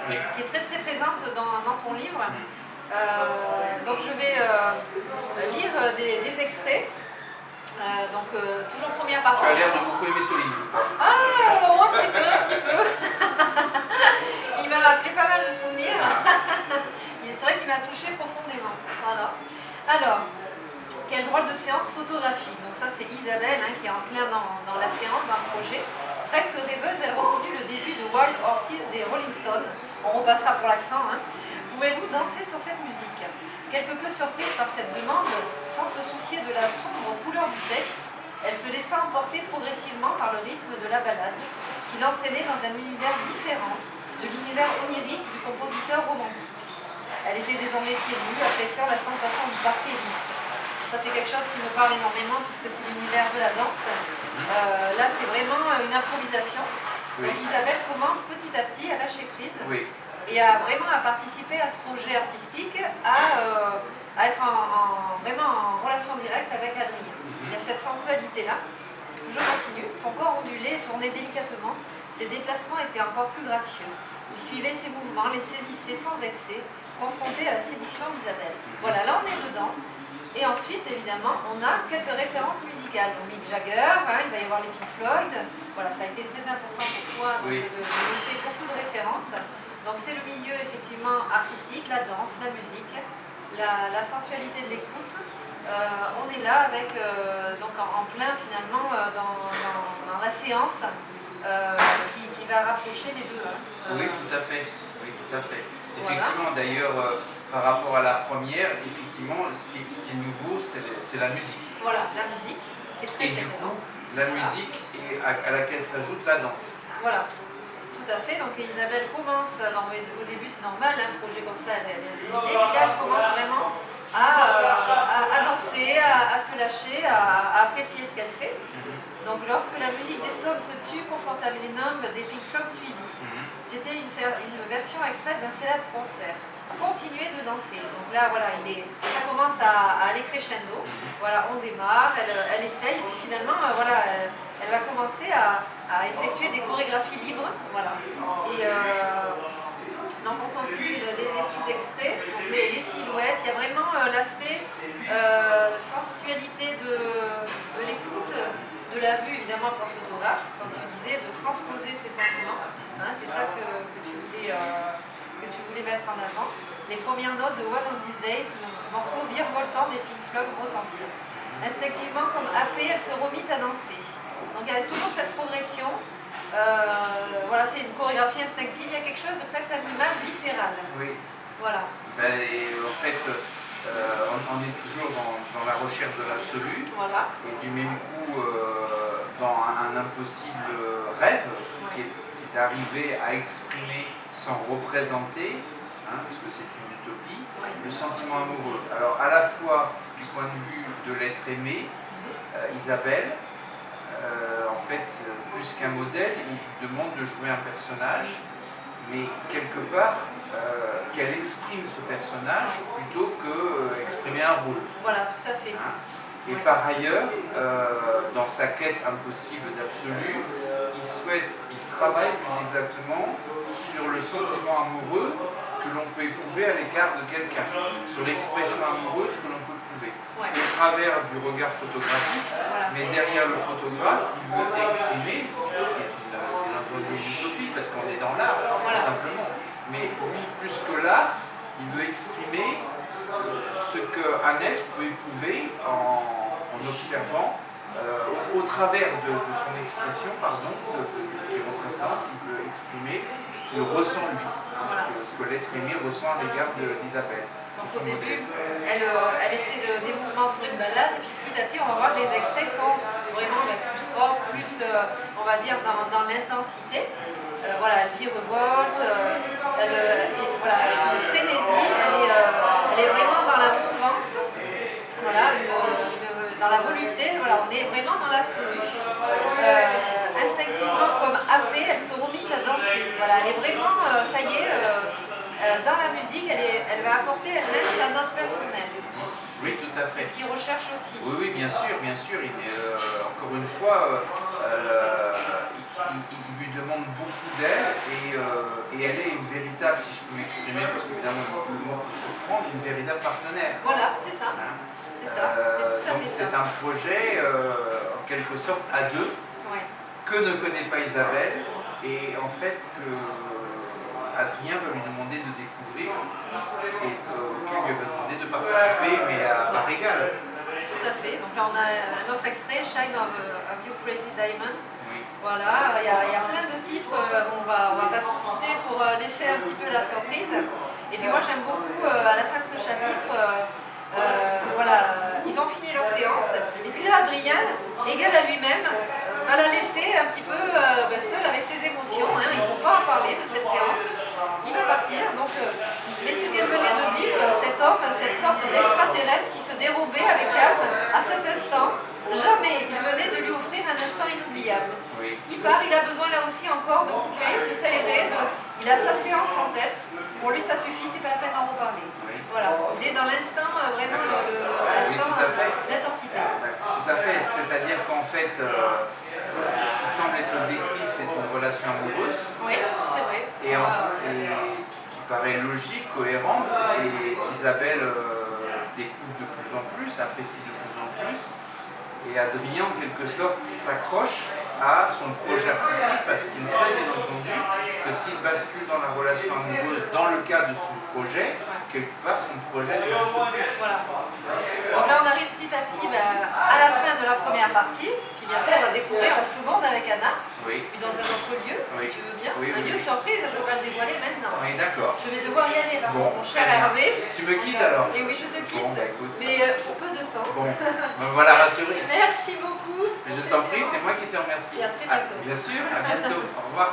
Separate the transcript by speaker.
Speaker 1: qui est très très présente dans ton livre. Donc je vais lire des extraits. Toujours première partie.
Speaker 2: Tu as l'air de beaucoup aimer ce livre, je crois.
Speaker 1: Ah, oh, un petit peu. Il m'a rappelé pas mal de souvenirs. C'est vrai qu'il m'a touché profondément. Voilà. Alors, quelle drôle de séance photographique. Donc ça c'est Isabelle qui est en plein dans la séance, dans le projet. Presque rêveuse, elle reconnut le début de Wild Horses des Rolling Stones. On repassera pour l'accent. Pouvez-vous danser sur cette musique? Quelque peu surprise par cette demande, sans se soucier de la sombre couleur du texte, elle se laissa emporter progressivement par le rythme de la ballade, qui l'entraînait dans un univers différent de l'univers onirique du compositeur romantique. Elle était désormais pieds nus, appréciant la sensation du parquet lisse. Ça c'est quelque chose qui me parle énormément puisque c'est l'univers de la danse. Là c'est vraiment une improvisation. Oui. Donc Isabelle commence petit à petit à lâcher prise.
Speaker 2: Oui.
Speaker 1: Et vraiment à participer à ce projet artistique, à être vraiment en relation directe avec Adrien. Il y a cette sensualité-là. Je continue. Son corps ondulé et tournait délicatement. Ses déplacements étaient encore plus gracieux. Il suivait ses mouvements, les saisissait sans excès, confronté à la séduction d'Isabelle. Voilà, là on est dedans. Et ensuite, évidemment, on a quelques références musicales. Donc Mick Jagger, il va y avoir les Pink Floyd. Voilà, ça a été très important pour toi de noter beaucoup de références. Donc c'est le milieu effectivement artistique, la danse, la musique, la sensualité de l'écoute. On est là avec, donc en plein finalement dans la séance qui va rapprocher les deux.
Speaker 2: Oui, tout à fait. Oui, tout à fait.
Speaker 1: Voilà.
Speaker 2: Effectivement, d'ailleurs, par rapport à la première, effectivement, ce qui est nouveau, c'est la musique.
Speaker 1: Voilà, la musique qui est très
Speaker 2: Et du coup, la musique à laquelle s'ajoute la danse.
Speaker 1: Voilà. Tout à fait, donc Isabelle commence, alors au début c'est normal, un projet comme ça elle est intimidée, puis là elle commence vraiment à danser, à se lâcher, à apprécier ce qu'elle fait. Donc lorsque la musique des Stones se tue confortablement, des Pink Floyd suivit. C'était une version extraite d'un célèbre concert. Continuez de danser. Donc là voilà, ça commence à aller crescendo. Voilà, on démarre, elle essaye, et puis finalement voilà, elle va commencer à effectuer des chorégraphies libres. Voilà. Et donc on continue les petits extraits, les silhouettes. Il y a vraiment l'aspect sensualité de l'écoute, de la vue évidemment pour le photographe, comme tu disais, de transposer ses sentiments. C'est ça que tu voulais mettre en avant. Les premières notes de One of These Days, le morceau virevoltant des Pink Floyd retentir. Instinctivement, comme happée, elle se remit à danser. Donc il y a toujours cette progression. Voilà, c'est une chorégraphie instinctive. Il y a quelque chose de presque animal, viscéral.
Speaker 2: Oui.
Speaker 1: Voilà.
Speaker 2: En fait, on est toujours dans la recherche de l'absolu.
Speaker 1: Voilà.
Speaker 2: Et du même coup, dans un impossible rêve qui est arrivé à exprimer sans représenter, puisque c'est une utopie, le sentiment amoureux. Alors à la fois du point de vue de l'être aimé, Isabelle, en fait, plus qu'un modèle, il demande de jouer un personnage, mais quelque part, qu'elle exprime ce personnage plutôt qu'exprimer un rôle.
Speaker 1: Voilà, tout à fait.
Speaker 2: Et par ailleurs, dans sa quête impossible d'absolu, il travaille plus exactement sur le sentiment amoureux que l'on peut éprouver à l'égard de quelqu'un, sur l'expression amoureuse que l'on peut trouver, au travers du regard photographique, mais derrière le photographe, il veut exprimer, ce qui est bien entendu une utopie, parce qu'on est dans l'art, tout simplement, mais lui, plus que l'art, il veut exprimer ce qu'un être peut éprouver en observant, au travers de son expression, de ce qu'il représente, il peut exprimer ce qu'il ressent lui, ce que l'être aimé ressent à l'égard d'Isabelle.
Speaker 1: Donc au début, elle essaie des mouvements sur une balade, et puis petit à petit, on va voir que les extraits sont vraiment plus rock, plus, on va dire, dans l'intensité. Voilà, elle virevolte, une frénésie, elle est vraiment dans la mouvance, voilà, dans la volupté, voilà, on est vraiment dans l'absolu. Instinctivement, comme happée, elle se remit à danser. Voilà, elle est vraiment, ça y est, dans la musique, elle va apporter elle-même sa note personnelle.
Speaker 2: Oui, tout à fait.
Speaker 1: C'est ce qu'il recherche aussi.
Speaker 2: Oui, bien sûr, bien sûr. Encore une fois, il lui demande beaucoup d'aide et et elle est une véritable, si je peux m'exprimer, parce qu'évidemment le mot peut surprendre, une véritable partenaire.
Speaker 1: Voilà, c'est ça.
Speaker 2: Hein.
Speaker 1: C'est ça. C'est tout à
Speaker 2: Donc
Speaker 1: fait
Speaker 2: c'est
Speaker 1: ça.
Speaker 2: un projet en quelque sorte à deux,
Speaker 1: Ouais.
Speaker 2: que ne connaît pas Isabelle, et en fait que Adrien veut lui demander de découvrir et qu'elle lui veut demander de participer, mais à part égale.
Speaker 1: Tout à fait. Donc là, on a un autre extrait, Shine of You Crazy Diamond.
Speaker 2: Oui.
Speaker 1: Voilà, il y a plein de titres, on va pas tout citer pour laisser un petit peu la surprise. Et puis moi, j'aime beaucoup, à la fin de ce chapitre, voilà, ils ont fini leur séance. Et puis là, Adrien, égal à lui-même, va la laisser un petit peu seule avec ses émotions. Hein. Il ne faut pas en parler de cette séance. Il va partir. Donc, mais ce qu'elle venait de vivre, cet homme, cette sorte d'extraterrestre qui se dérobait avec calme à cet instant, jamais il venait de lui offrir un instant inoubliable.
Speaker 2: Oui.
Speaker 1: Il part, il a besoin là aussi encore de couper, de s'aérer, il a sa séance en tête. Pour lui, ça suffit, c'est pas la peine d'en reparler.
Speaker 2: Oui.
Speaker 1: Voilà, il est dans l'instant, vraiment l'instant d'intensité.
Speaker 2: Tout à fait, c'est-à-dire qu'en fait, ce qui semble être décrit, c'est une relation amoureuse.
Speaker 1: Oui, c'est vrai.
Speaker 2: Et qui paraît logique, cohérente, et qu'Isabelle découvre de plus en plus, apprécie de plus en plus. Et Adrien, en quelque sorte, s'accroche à son projet artistique parce qu'il sait bien entendu que s'il bascule dans la relation amoureuse dans le cadre de son projet, quelque part son projet n'existe plus.
Speaker 1: Voilà. Donc là on arrive petit à petit à la fin de la première partie, puis bientôt on va découvrir la seconde avec Anna,
Speaker 2: Oui.
Speaker 1: puis dans un autre lieu,
Speaker 2: Oui.
Speaker 1: si tu veux bien.
Speaker 2: Oui,
Speaker 1: Un lieu surprise, je ne vais pas le dévoiler maintenant.
Speaker 2: Oui, d'accord.
Speaker 1: Je vais devoir y aller là,
Speaker 2: Bon,
Speaker 1: mon cher
Speaker 2: très bien.
Speaker 1: Hervé.
Speaker 2: Tu me quittes alors?
Speaker 1: Et oui, je te quitte,
Speaker 2: Bon, bah, écoute.
Speaker 1: mais pour peu de temps.
Speaker 2: Bon, me voilà rassuré.
Speaker 1: Merci beaucoup.
Speaker 2: Mais je t'en prie, c'est moi qui te remercie.
Speaker 1: Et à très bientôt.
Speaker 2: Bien sûr, à bientôt. Au revoir.